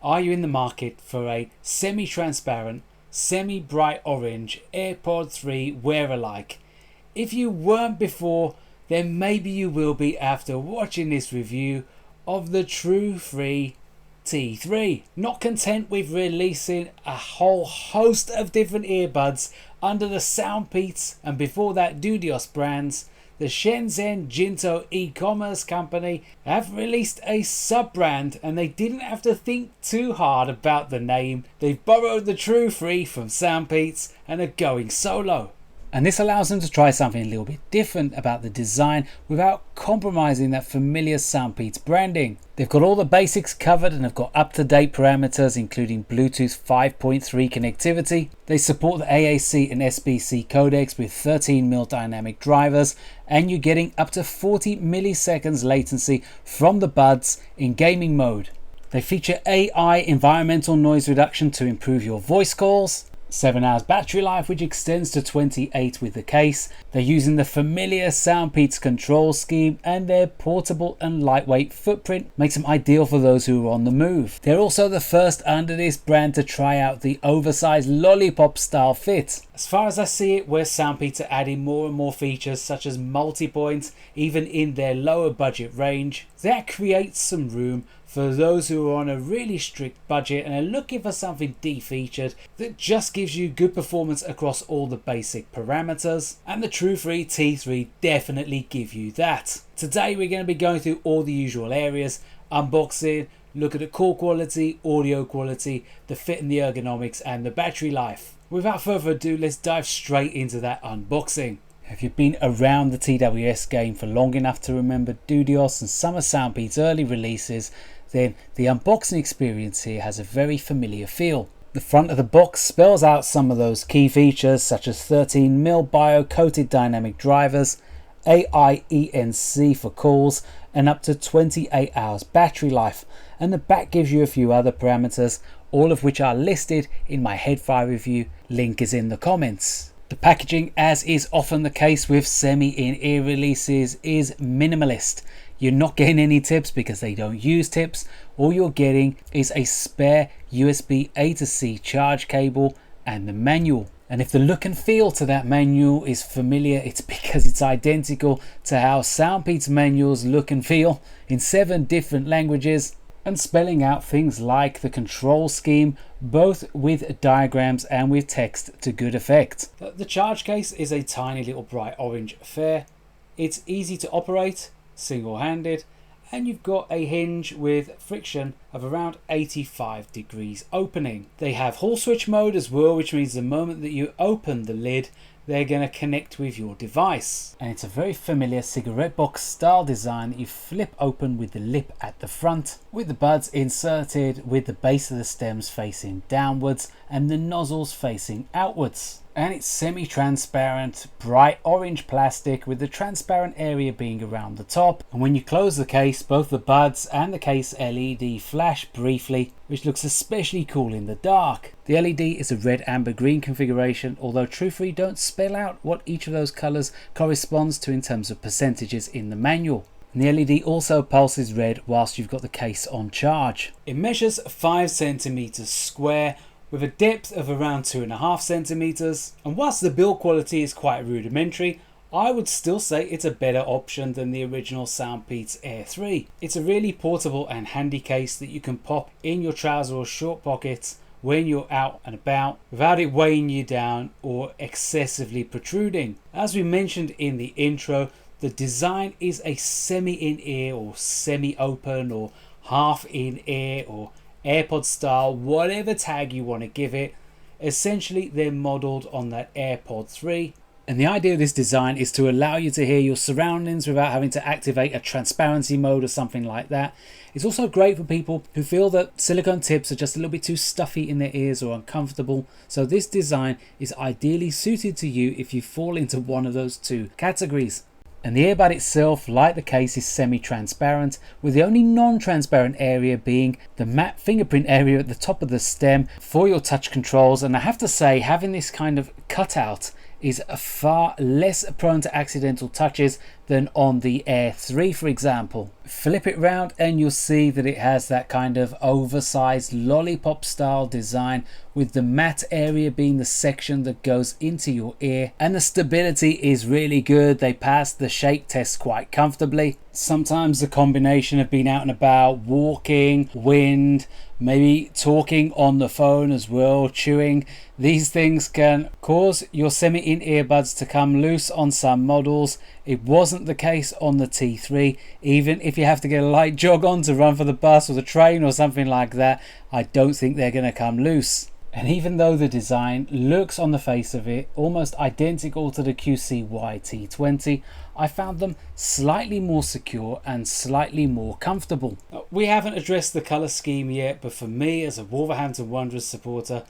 Are you in the market for a semi-transparent, semi-bright orange AirPod 3 wear-alike? If you weren't before, then maybe you will be after watching this review of the TrueFree T3. Not content with releasing a whole host of different earbuds under the SoundPEATS and before that Dudios brands, the Shenzhen Ginto E-Commerce Company have released a sub-brand, and they didn't have to think too hard about the name. They've borrowed the TrueFree from SoundPEATS and are going solo. And this allows them to try something a little bit different about the design without compromising that familiar SoundPEATS branding. They've got all the basics covered and have got up-to-date parameters including Bluetooth 5.3 connectivity. They support the AAC and SBC codecs with 13mm dynamic drivers, and you're getting up to 40 milliseconds latency from the buds in gaming mode. They feature AI environmental noise reduction to improve your voice calls. 7 hours battery life, which extends to 28 with the case. They're using the familiar SoundPEATS control scheme, and their portable and lightweight footprint makes them ideal for those who are on the move. They're also the first under this brand to try out the oversized lollipop style fit. As far as I see it, where SoundPEATS are adding more and more features such as multi-point, even in their lower budget range, that creates some room for those who are on a really strict budget and are looking for something de-featured that just gives you good performance across all the basic parameters, and the TrueFree T3 definitely give you that. Today we're going to be going through all the usual areas, unboxing, look at the call quality, audio quality, the fit and the ergonomics, and the battery life. Without further ado, let's dive straight into that unboxing. If you've been around the TWS game for long enough to remember Dudios and some of SoundPEATS' early releases, then the unboxing experience here has a very familiar feel. The front of the box spells out some of those key features such as 13mm bio-coated dynamic drivers, AIENC for calls, and up to 28 hours battery life, and the back gives you a few other parameters, all of which are listed in my Headfi review. Link is in the comments. The packaging, as is often the case with semi-in-ear releases, is minimalist. You're not getting any tips because they don't use tips. All you're getting is a spare USB A to C charge cable and the manual. And if the look and feel to that manual is familiar, it's because it's identical to how SoundPEATS manuals look and feel in 7 different languages, and spelling out things like the control scheme, both with diagrams and with text to good effect. The charge case is a tiny little bright orange affair. It's easy to operate, single-handed, and you've got a hinge with friction of around 85 degrees opening. They have Hall switch mode as well, which means the moment that you open the lid, they're going to connect with your device. And it's a very familiar cigarette box style design that you flip open with the lip at the front, with the buds inserted with the base of the stems facing downwards and the nozzles facing outwards. And it's semi-transparent, bright orange plastic with the transparent area being around the top. And when you close the case, both the buds and the case LED flash briefly, which looks especially cool in the dark. The LED is a red, amber, green configuration, although TrueFree don't spell out what each of those colors corresponds to in terms of percentages in the manual. And the LED also pulses red whilst you've got the case on charge. It measures 5 centimeters square, with a depth of around 2.5 centimeters, and whilst the build quality is quite rudimentary, I would still say it's a better option than the original SoundPEATS Air 3. It's a really portable and handy case that you can pop in your trouser or short pockets when you're out and about without it weighing you down or excessively protruding. As we mentioned in the intro, the design is a semi-in-ear or semi-open or half-in-ear or AirPod style, whatever tag you want to give it. Essentially, they're modeled on that AirPod 3. And the idea of this design is to allow you to hear your surroundings without having to activate a transparency mode or something like that. It's also great for people who feel that silicone tips are just a little bit too stuffy in their ears or uncomfortable. So this design is ideally suited to you if you fall into one of those 2 categories. And the earbud itself, like the case, is semi-transparent, with the only non-transparent area being the matte fingerprint area at the top of the stem for your touch controls. And I have to say, having this kind of cutout is far less prone to accidental touches than on the Air 3, for example. Flip it round and you'll see that it has that kind of oversized lollipop style design, with the matte area being the section that goes into your ear, and the stability is really good. They passed the shake test quite comfortably. Sometimes the combination of being out and about, walking, wind, maybe talking on the phone as well, chewing, these things can cause your semi-in earbuds to come loose on some models. It wasn't the case on the T3. Even if you have to get a light jog on to run for the bus or the train or something like that, I don't think they're going to come loose. And even though the design looks on the face of it almost identical to the QCY T20, I found them slightly more secure and slightly more comfortable. We haven't addressed the colour scheme yet, but for me as a Wolverhampton Wanderers supporter,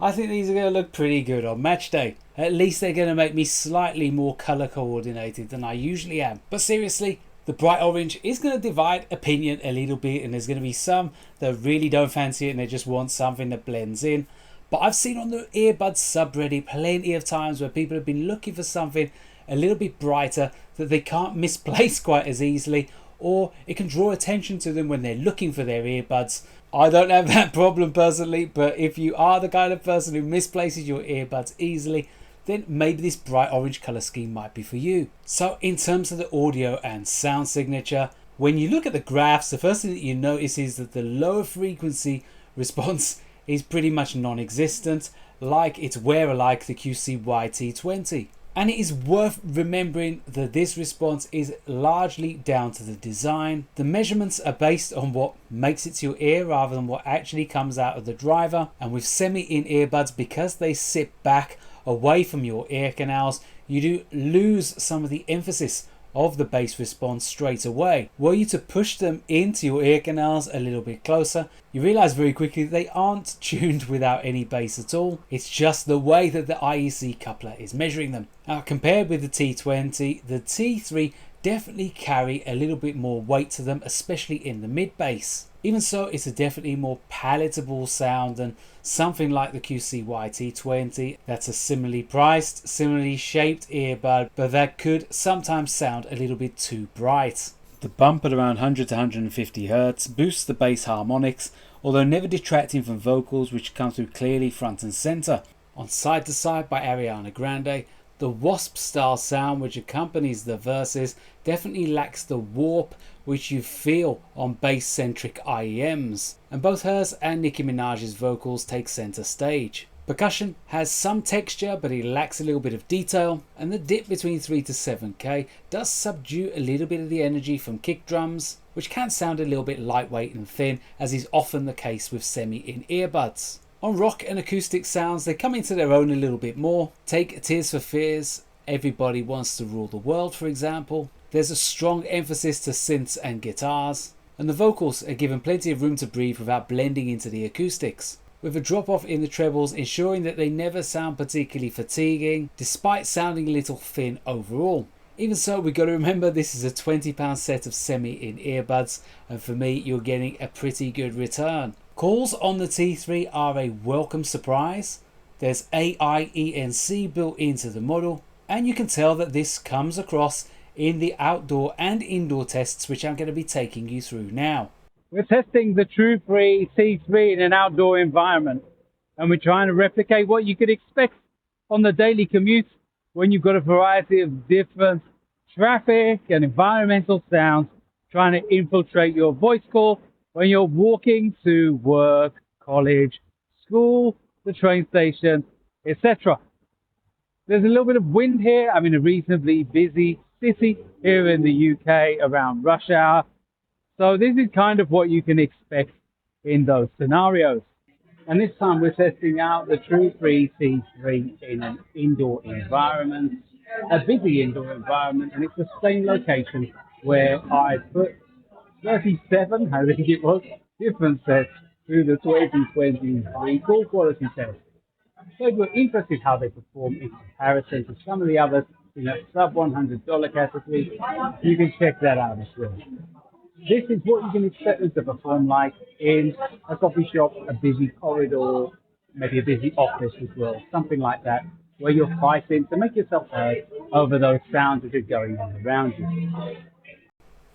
I think these are going to look pretty good on match day. At least they're going to make me slightly more colour coordinated than I usually am. But seriously, the bright orange is going to divide opinion a little bit, and there's going to be some that really don't fancy it and they just want something that blends in. But I've seen on the earbuds subreddit plenty of times where people have been looking for something a little bit brighter that they can't misplace quite as easily, or it can draw attention to them when they're looking for their earbuds. I don't have that problem personally, but if you are the kind of person who misplaces your earbuds easily, then maybe this bright orange colour scheme might be for you. So in terms of the audio and sound signature, when you look at the graphs, the first thing that you notice is that the lower frequency response is pretty much non-existent, like its wearer-like the QCY T20. And it is worth remembering that this response is largely down to the design. The measurements are based on what makes it to your ear rather than what actually comes out of the driver. And with semi-in earbuds, because they sit back away from your ear canals, you do lose some of the emphasis of the bass response straight away. Were you to push them into your ear canals a little bit closer, you realize very quickly they aren't tuned without any bass at all. It's just the way that the IEC coupler is measuring them. Now, compared with the T20, the T3 definitely carry a little bit more weight to them, especially in the mid bass. Even so, it's a definitely more palatable sound than something like the QCY T20 that's a similarly priced, similarly shaped earbud, but that could sometimes sound a little bit too bright. The bump at around 100 to 150 Hz boosts the bass harmonics, although never detracting from vocals, which come through clearly front and center. On Side to Side by Ariana Grande, the wasp style sound which accompanies the verses definitely lacks the warp which you feel on bass centric IEMs, and both hers and Nicki Minaj's vocals take center stage. Percussion has some texture, but it lacks a little bit of detail, and the dip between 3 to 7K does subdue a little bit of the energy from kick drums, which can sound a little bit lightweight and thin, as is often the case with semi-in earbuds. On rock and acoustic sounds, they come into their own a little bit more. Take Tears for Fears, Everybody Wants to Rule the World, for example. There's a strong emphasis to synths and guitars, and the vocals are given plenty of room to breathe without blending into the acoustics, with a drop off in the trebles ensuring that they never sound particularly fatiguing, despite sounding a little thin overall. Even so, we've got to remember this is a £20 set of semi-in earbuds, and for me you're getting a pretty good return. Calls on the T3 are a welcome surprise. There's AIENC built into the model, and you can tell that this comes across in the outdoor and indoor tests which I'm going to be taking you through now. We're testing the TrueFree T3 in an outdoor environment, and we're trying to replicate what you could expect on the daily commute when you've got a variety of different traffic and environmental sounds trying to infiltrate your voice call when you're walking to work, college, school, the train station, etc. There's a little bit of wind here. I'm in a reasonably busy city here in the UK around rush hour. So this is kind of what you can expect in those scenarios. And this time we're testing out the TrueFree T3 in an indoor environment, a busy indoor environment, and it's the same location where I put 37, I think it was, different sets through the 2023 call quality test. So if you're interested how they perform in comparison to some of the others in that sub $100 category, you can check that out as well. This is what you can expect them to perform like in a coffee shop, a busy corridor, maybe a busy office as well, something like that. where you're pricing to make yourself heard over those sounds that are going on around you.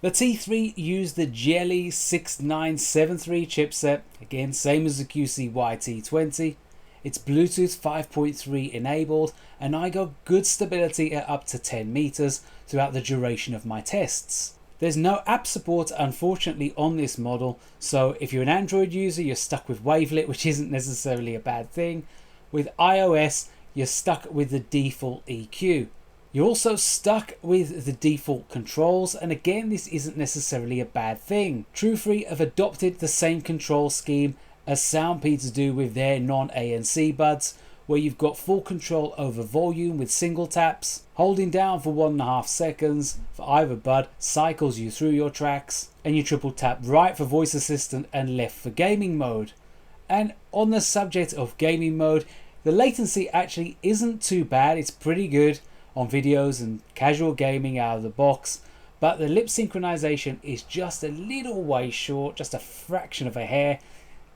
The T3 used the Jieli 6973 chipset, again same as the QCY T20. It's Bluetooth 5.3 enabled, and I got good stability at up to 10 meters throughout the duration of my tests. There's no app support unfortunately on this model, so if you're an Android user you're stuck with Wavelet, which isn't necessarily a bad thing. With iOS you're stuck with the default EQ. You're also stuck with the default controls, and again this isn't necessarily a bad thing. TrueFree have adopted the same control scheme as SoundPEATS do with their non-ANC buds, where you've got full control over volume with single taps. Holding down for 1.5 seconds for either bud cycles you through your tracks, and you triple tap right for voice assistant and left for gaming mode. And on the subject of gaming mode, the latency actually isn't too bad. It's pretty good on videos and casual gaming out of the box, but the lip synchronization is just a little way short, just a fraction of a hair.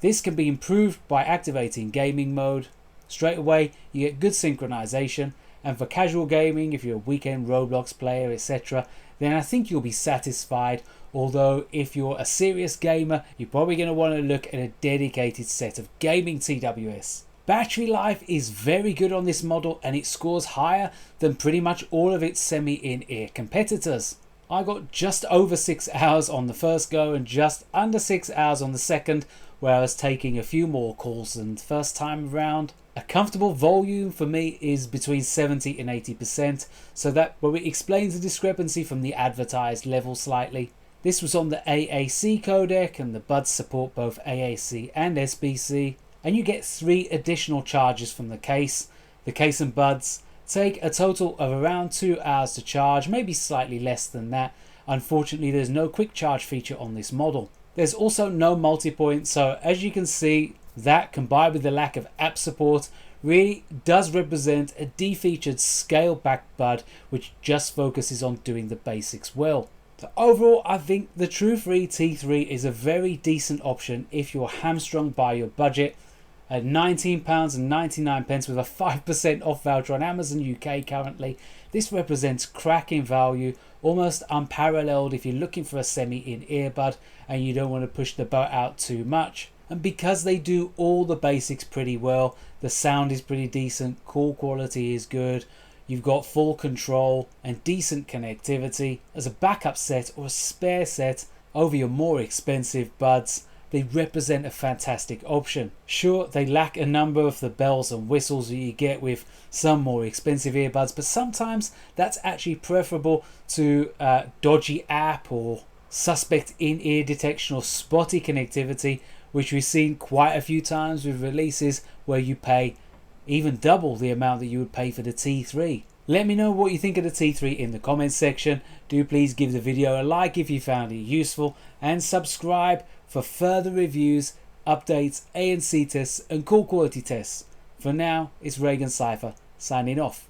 This can be improved by activating gaming mode. Straight away you get good synchronization, and for casual gaming, if you're a weekend Roblox player, etc., then I think you'll be satisfied. Although if you're a serious gamer, you're probably going to want to look at a dedicated set of gaming TWS. Battery life is very good on this model, and it scores higher than pretty much all of its semi-in-ear competitors. I got just over 6 hours on the first go and just under 6 hours on the second, where I was taking a few more calls than the first time around. A comfortable volume for me is between 70 and 80%, so that probably explains the discrepancy from the advertised level slightly. This was on the AAC codec, and the buds support both AAC and SBC, and you get 3 additional charges from the case. The case and buds take a total of around 2 hours to charge, maybe slightly less than that. Unfortunately, there's no quick charge feature on this model. There's also no multi-point, so as you can see, that combined with the lack of app support really does represent a defeatured scaled back bud which just focuses on doing the basics well. So overall, I think the TrueFree T3 is a very decent option if you're hamstrung by your budget. At £19.99 with a 5% off voucher on Amazon UK currently, this represents cracking value, almost unparalleled if you're looking for a semi-in earbud and you don't want to push the boat out too much. And because they do all the basics pretty well, the sound is pretty decent, call quality is good, you've got full control and decent connectivity. As a backup set or a spare set over your more expensive buds, they represent a fantastic option. Sure, they lack a number of the bells and whistles that you get with some more expensive earbuds, but sometimes that's actually preferable to dodgy app or suspect in-ear detection or spotty connectivity, which we've seen quite a few times with releases where you pay even double the amount that you would pay for the T3. Let me know what you think of the T3 in the comments section. Do please give the video a like if you found it useful, and subscribe for further reviews, updates, ANC tests and call quality tests. For now, it's ReganCipher signing off.